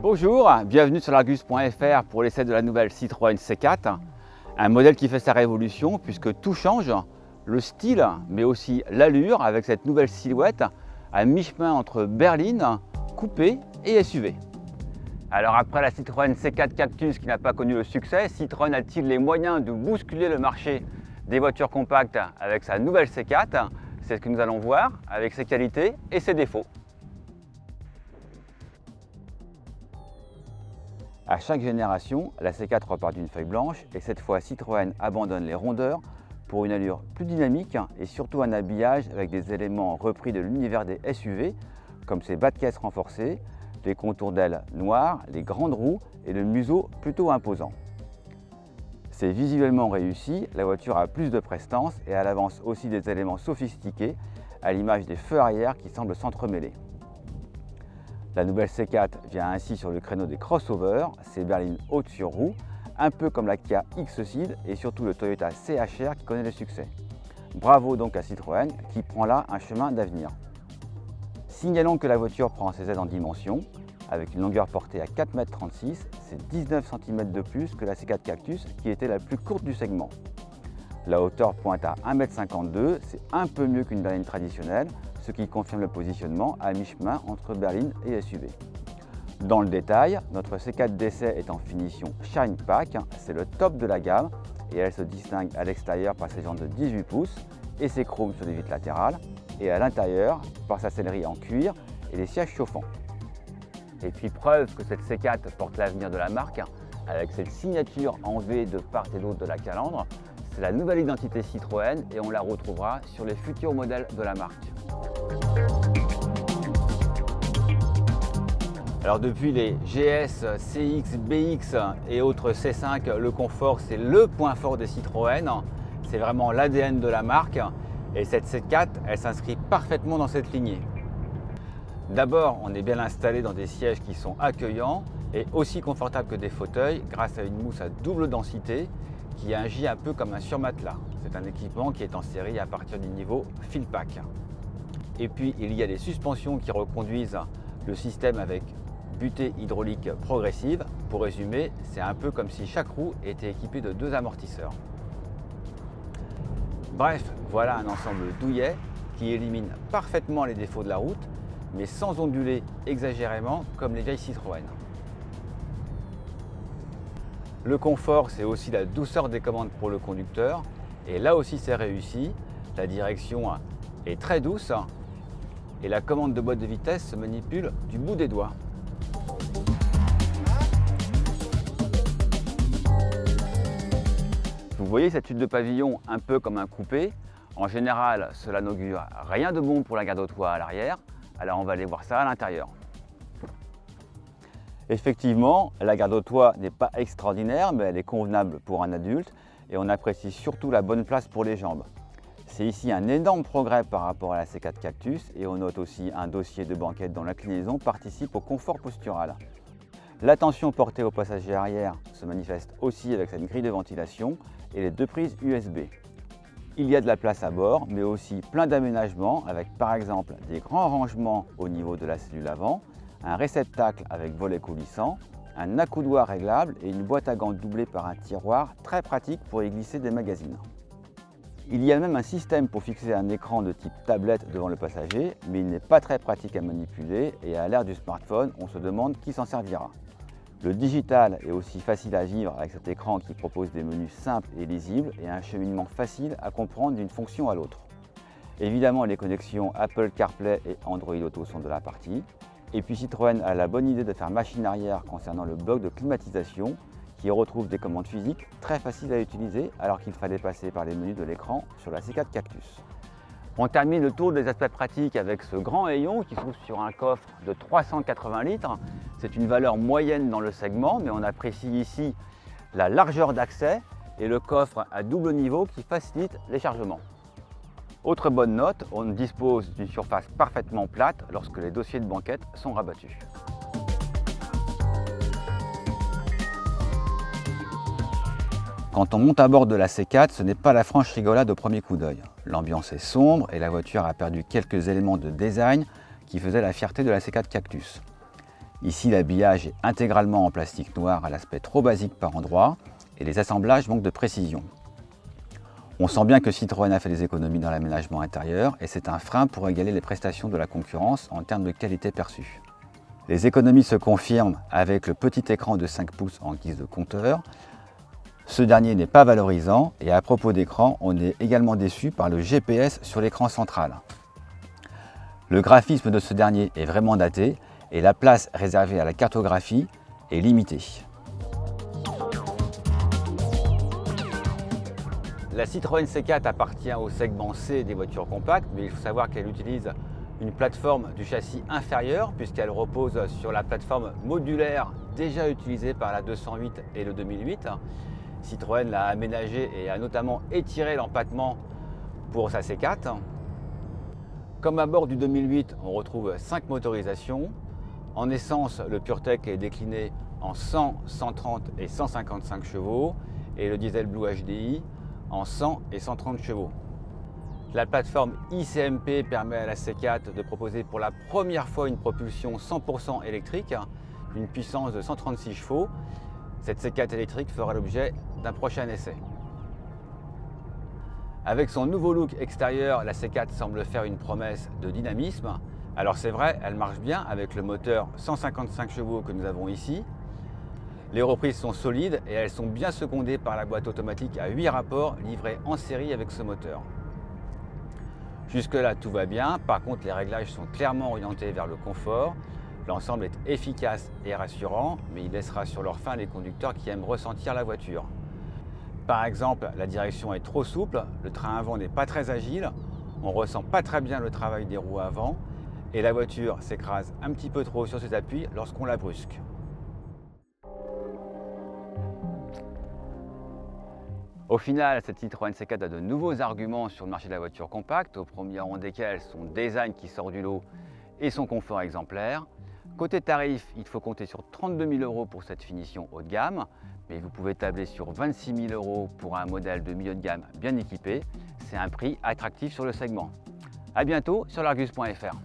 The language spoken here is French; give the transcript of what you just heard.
Bonjour, bienvenue sur l'Argus.fr pour l'essai de la nouvelle Citroën C4. Un modèle qui fait sa révolution puisque tout change, le style mais aussi l'allure avec cette nouvelle silhouette à mi-chemin entre berline, coupé et SUV. Alors après la Citroën C4 Cactus qui n'a pas connu le succès, Citroën a-t-il les moyens de bousculer le marché des voitures compactes avec sa nouvelle C4? C'est ce que nous allons voir avec ses qualités et ses défauts. À chaque génération, la C4 repart d'une feuille blanche et cette fois Citroën abandonne les rondeurs pour une allure plus dynamique et surtout un habillage avec des éléments repris de l'univers des SUV comme ses bas de caisse renforcés, les contours d'ailes noirs, les grandes roues et le museau plutôt imposant. C'est visuellement réussi, la voiture a plus de prestance et elle avance aussi des éléments sophistiqués à l'image des feux arrière qui semblent s'entremêler. La nouvelle C4 vient ainsi sur le créneau des crossovers, ses berlines hautes sur roues, un peu comme la Kia X-Ceed et surtout le Toyota CHR qui connaît le succès. Bravo donc à Citroën qui prend là un chemin d'avenir. Signalons que la voiture prend ses aides en dimension, avec une longueur portée à 4,36 m, c'est 19 cm de plus que la C4 Cactus qui était la plus courte du segment. La hauteur pointe à 1,52 m, c'est un peu mieux qu'une berline traditionnelle, ce qui confirme le positionnement à mi-chemin entre berline et SUV. Dans le détail, notre C4 d'essai est en finition Shine Pack, c'est le top de la gamme et elle se distingue à l'extérieur par ses jantes de 18 pouces et ses chromes sur les vitres latérales et à l'intérieur par sa sellerie en cuir et les sièges chauffants. Et puis preuve que cette C4 porte l'avenir de la marque avec cette signature en V de part et d'autre de la calandre, c'est la nouvelle identité Citroën et on la retrouvera sur les futurs modèles de la marque. Alors depuis les GS, CX, BX et autres C5, le confort c'est le point fort des Citroën. C'est vraiment l'ADN de la marque et cette C4 elle s'inscrit parfaitement dans cette lignée. D'abord on est bien installé dans des sièges qui sont accueillants et aussi confortables que des fauteuils grâce à une mousse à double densité qui agit un peu comme un surmatelas. C'est un équipement qui est en série à partir du niveau Fieldpack. Et puis il y a les suspensions qui reconduisent le système avec butée hydraulique progressive. Pour résumer, c'est un peu comme si chaque roue était équipée de 2 amortisseurs. Bref, voilà un ensemble douillet qui élimine parfaitement les défauts de la route, mais sans onduler exagérément comme les vieilles Citroën. Le confort, c'est aussi la douceur des commandes pour le conducteur, et là aussi c'est réussi. La direction est très douce et la commande de boîte de vitesse se manipule du bout des doigts. Vous voyez cette chute de pavillon un peu comme un coupé. En général, cela n'augure rien de bon pour la garde au toit à l'arrière. Alors on va aller voir ça à l'intérieur. Effectivement, la garde au toit n'est pas extraordinaire, mais elle est convenable pour un adulte et on apprécie surtout la bonne place pour les jambes. C'est ici un énorme progrès par rapport à la C4 Cactus et on note aussi un dossier de banquette dont l'inclinaison participe au confort postural. L'attention portée aux passagers arrière se manifeste aussi avec cette grille de ventilation et les 2 prises USB. Il y a de la place à bord, mais aussi plein d'aménagements avec par exemple des grands rangements au niveau de la cellule avant, un réceptacle avec volet coulissant, un accoudoir réglable et une boîte à gants doublée par un tiroir très pratique pour y glisser des magazines. Il y a même un système pour fixer un écran de type tablette devant le passager, mais il n'est pas très pratique à manipuler et à l'ère du smartphone, on se demande qui s'en servira. Le digital est aussi facile à vivre avec cet écran qui propose des menus simples et lisibles et un cheminement facile à comprendre d'une fonction à l'autre. Évidemment, les connexions Apple CarPlay et Android Auto sont de la partie. Et puis Citroën a la bonne idée de faire machine arrière concernant le bloc de climatisation qui retrouve des commandes physiques très faciles à utiliser alors qu'il fallait passer par les menus de l'écran sur la C4 Cactus. On termine le tour des aspects pratiques avec ce grand hayon qui se trouve sur un coffre de 380 litres. C'est une valeur moyenne dans le segment, mais on apprécie ici la largeur d'accès et le coffre à double niveau qui facilite les chargements. Autre bonne note, on dispose d'une surface parfaitement plate lorsque les dossiers de banquette sont rabattus. Quand on monte à bord de la C4, ce n'est pas la franche rigolade au premier coup d'œil. L'ambiance est sombre et la voiture a perdu quelques éléments de design qui faisaient la fierté de la C4 Cactus. Ici, l'habillage est intégralement en plastique noir à l'aspect trop basique par endroits et les assemblages manquent de précision. On sent bien que Citroën a fait des économies dans l'aménagement intérieur et c'est un frein pour égaler les prestations de la concurrence en termes de qualité perçue. Les économies se confirment avec le petit écran de 5 pouces en guise de compteur. Ce dernier n'est pas valorisant et à propos d'écran, on est également déçu par le GPS sur l'écran central. Le graphisme de ce dernier est vraiment daté et la place réservée à la cartographie est limitée. La Citroën C4 appartient au segment C des voitures compactes, mais il faut savoir qu'elle utilise une plateforme du châssis inférieur puisqu'elle repose sur la plateforme modulaire déjà utilisée par la 208 et le 2008. Citroën l'a aménagée et a notamment étiré l'empattement pour sa C4. Comme à bord du 2008, on retrouve 5 motorisations. En essence, le PureTech est décliné en 100, 130 et 155 chevaux et le diesel Blue HDI en 100 et 130 chevaux. La plateforme ICMP permet à la C4 de proposer pour la première fois une propulsion 100% électrique, d'une puissance de 136 chevaux. Cette C4 électrique fera l'objet d'un prochain essai. Avec son nouveau look extérieur, la C4 semble faire une promesse de dynamisme. Alors c'est vrai, elle marche bien avec le moteur 155 chevaux que nous avons ici. Les reprises sont solides et elles sont bien secondées par la boîte automatique à 8 rapports livrée en série avec ce moteur. Jusque là tout va bien, par contre les réglages sont clairement orientés vers le confort. L'ensemble est efficace et rassurant, mais il laissera sur leur faim les conducteurs qui aiment ressentir la voiture. Par exemple, la direction est trop souple, le train avant n'est pas très agile, on ne ressent pas très bien le travail des roues avant et la voiture s'écrase un petit peu trop sur ses appuis lorsqu'on la brusque. Au final, cette Citroën C4 a de nouveaux arguments sur le marché de la voiture compacte, au premier rang desquels son design qui sort du lot et son confort exemplaire. Côté tarif, il faut compter sur 32 000 € pour cette finition haut de gamme, mais vous pouvez tabler sur 26 000 € pour un modèle de milieu de gamme bien équipé. C'est un prix attractif sur le segment. A bientôt sur l'Argus.fr.